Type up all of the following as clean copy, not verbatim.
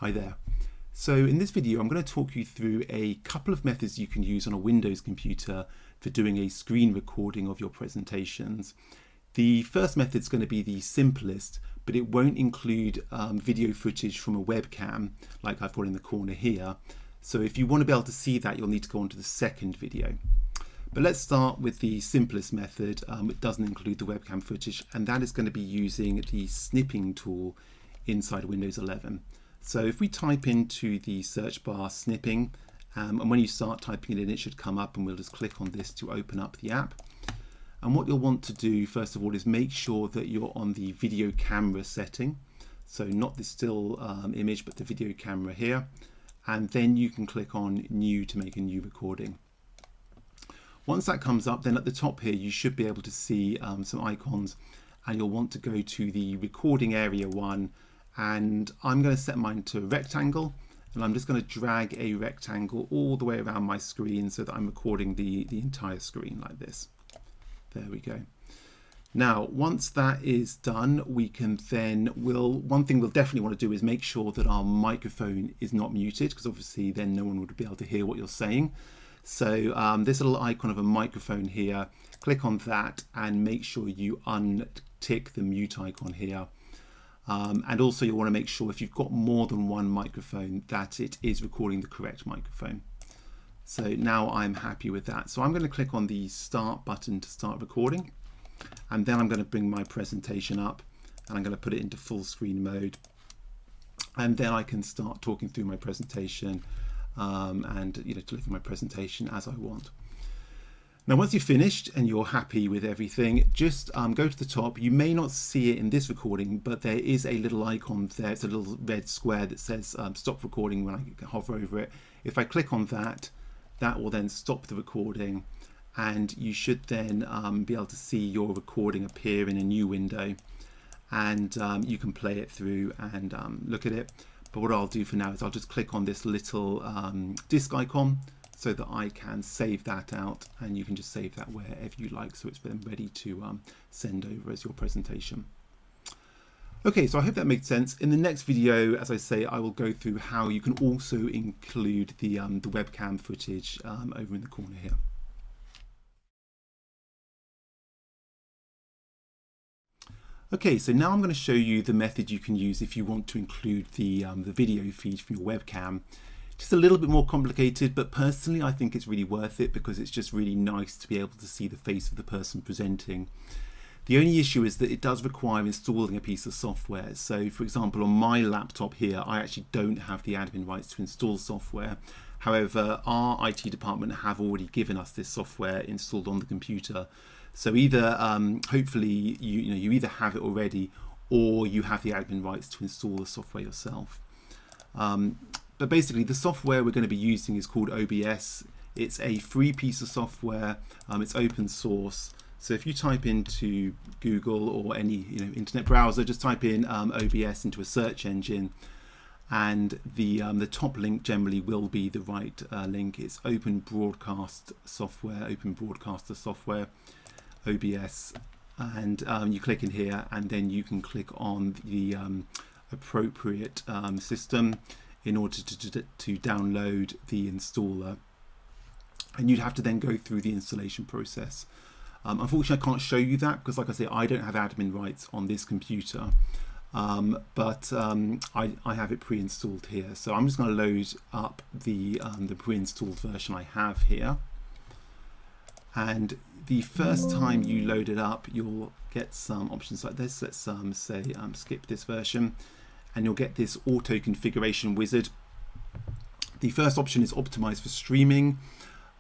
Hi there. So in this video I'm going to talk you through a couple of methods you can use on a Windows computer for doing a screen recording of your presentations. The first method is going to be the simplest, but it won't include video footage from a webcam like I've got in the corner here. So if you want to be able to see that, you'll need to go on to the second video. But let's start with the simplest method. It doesn't include the webcam footage, and that is going to be using the snipping tool inside Windows 11. So if we type into the search bar snipping, and when you start typing it in, it should come up, and we'll just click on this to open up the app. And what you'll want to do first of all is make sure that you're on the video camera setting. So not the still image, but the video camera here. And then you can click on new to make a new recording. Once that comes up, then at the top here, you should be able to see some icons, and you'll want to go to the recording area one. And I'm going to set mine to a rectangle, and I'm just going to drag a rectangle all the way around my screen so that I'm recording the entire screen like this. There we go. Now, once that is done, we can then, one thing we'll definitely want to do is make sure that our microphone is not muted, because obviously then no one would be able to hear what you're saying. So this little icon of a microphone here, click on that and make sure you untick the mute icon here. And also you'll want to make sure if you've got more than one microphone that it is recording the correct microphone. So now I'm happy with that. So I'm going to click on the start button to start recording, and then I'm going to bring my presentation up and I'm going to put it into full screen mode, and then I can start talking through my presentation and deliver my presentation as I want. Now, once you've finished and you're happy with everything, just go to the top. You may not see it in this recording, but there is a little icon there. It's a little red square that says stop recording when I hover over it. If I click on that, that will then stop the recording, and you should then be able to see your recording appear in a new window, and you can play it through and look at it. But what I'll do for now is I'll just click on this little disk icon, so that I can save that out, and you can just save that wherever you like, so it's then ready to send over as your presentation. Okay, so I hope that makes sense. In the next video, as I say, I will go through how you can also include the webcam footage over in the corner here. Okay, so now I'm going to show you the method you can use if you want to include the video feed from your webcam. Just a little bit more complicated, but personally I think it's really worth it because it's just really nice to be able to see the face of the person presenting. The only issue is that it does require installing a piece of software. So for example, on my laptop here, I actually don't have the admin rights to install software. However, our IT department have already given us this software installed on the computer. So either hopefully you either have it already, or you have the admin rights to install the software yourself. But basically the software we're going to be using is called OBS. It's a free piece of software. It's open source. So if you type into Google or any internet browser, just type in OBS into a search engine, and the top link generally will be the right link. It's Open Broadcast Software, Open Broadcaster Software, OBS, and you click in here, and then you can click on the appropriate system in order to download the installer, and you'd have to then go through the installation process. Unfortunately, I can't show you that because, like I say, I don't have admin rights on this computer, but I have it pre-installed here. So I'm just going to load up the pre-installed version I have here, and the first time you load it up, you'll get some options like this. Let's say skip this version, and you'll get this auto configuration wizard. The first option is optimized for streaming.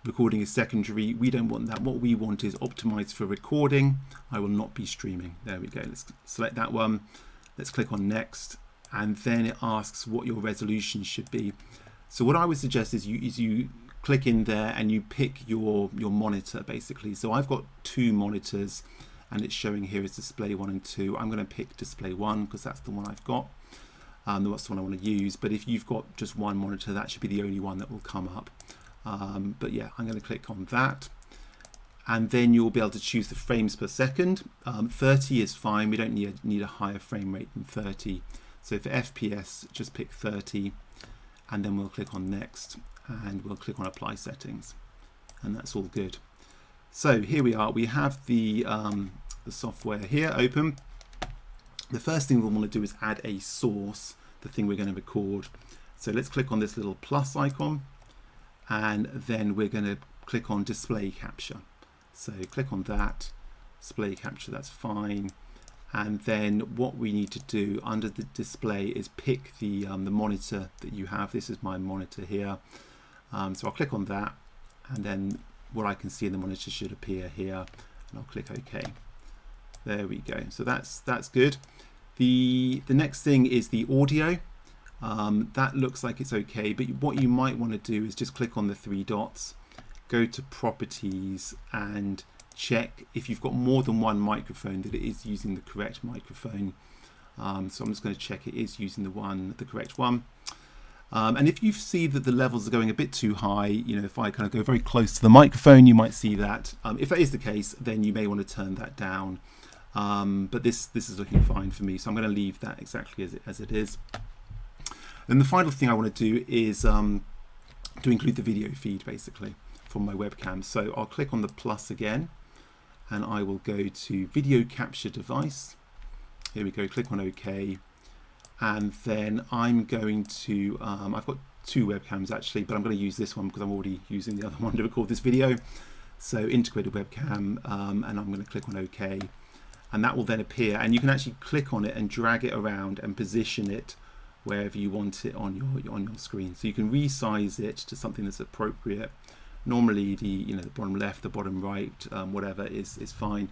Recording is secondary. We don't want that. What we want is optimized for recording. I will not be streaming. There we go. Let's select that one. Let's click on next, and then it asks what your resolution should be. So what I would suggest is you click in there and you pick your monitor basically. So I've got two monitors, and it's showing here is display 1 and 2. I'm going to pick display 1 because that's the one I've got. That's the one I want to use. But if you've got just one monitor, that should be the only one that will come up. But yeah, I'm going to click on that, and then you'll be able to choose the frames per second. 30 is fine. We don't need a higher frame rate than 30. So for FPS, just pick 30, and then we'll click on next, and we'll click on apply settings, and that's all good. So here we are, we have the software here open. The first thing we'll want to do is add a source, the thing we're going to record. So let's click on this little plus icon, and then we're going to click on display capture. So click on that, display capture, that's fine. And then what we need to do under the display is pick the monitor that you have. This is my monitor here. So I'll click on that, and then what I can see in the monitor should appear here, and I'll click OK. There we go. So that's good. The next thing is the audio. That looks like it's okay, but what you might want to do is just click on the three dots, go to properties, and check if you've got more than one microphone that it is using the correct microphone. So I'm just going to check it is using the correct one. And if you see that the levels are going a bit too high, you know, if I kind of go very close to the microphone, you might see that. If that is the case, then you may want to turn that down. But this is looking fine for me, so I'm going to leave that exactly as it is. And the final thing I want to do is to include the video feed basically from my webcam. So I'll click on the plus again, and I will go to video capture device. Here we go, click on OK. And then I'm going to, I've got two webcams actually, but I'm going to use this one because I'm already using the other one to record this video. So integrated webcam, and I'm going to click on OK. And that will then appear, and you can actually click on it and drag it around and position it wherever you want it on your screen. So you can resize it to something that's appropriate. Normally the bottom left, the bottom right, whatever is fine.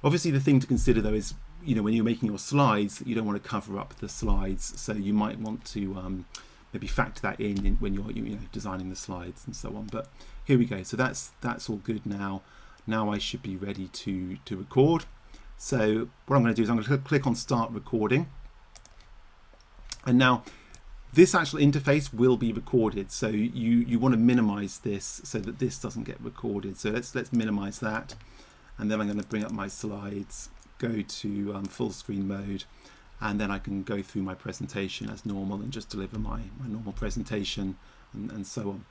Obviously the thing to consider though is, when you're making your slides, you don't want to cover up the slides, so you might want to maybe factor that in when you're designing the slides and so on. But here we go. So that's all good now. Now I should be ready to record. So what I'm going to do is I'm going to click on start recording, and now this actual interface will be recorded. So you want to minimize this so that this doesn't get recorded. So let's minimize that, and then I'm going to bring up my slides, go to full screen mode, and then I can go through my presentation as normal and just deliver my normal presentation and so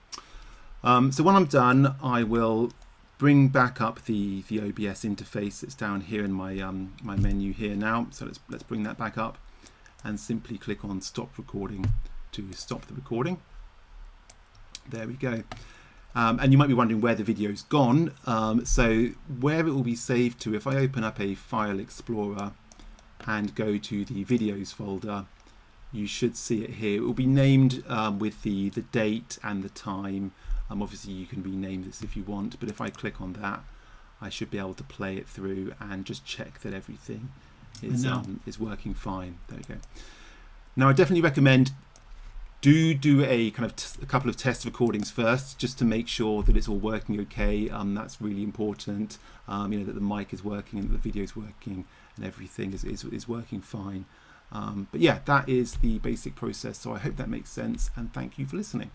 on. So when I'm done, I will bring back up the OBS interface. It's down here in my my menu here now. So let's bring that back up and simply click on stop recording to stop the recording. There we go. And you might be wondering where the video's gone. So where it will be saved to, if I open up a file explorer and go to the videos folder, you should see it here. It will be named with the date and the time. Obviously you can rename this if you want, but if I click on that, I should be able to play it through and just check that everything is working fine. There we go. Now I definitely recommend do a kind of a couple of test recordings first, just to make sure that it's all working okay. That's really important. That the mic is working and the video is working and everything is working fine. But yeah, that is the basic process. So I hope that makes sense, and thank you for listening.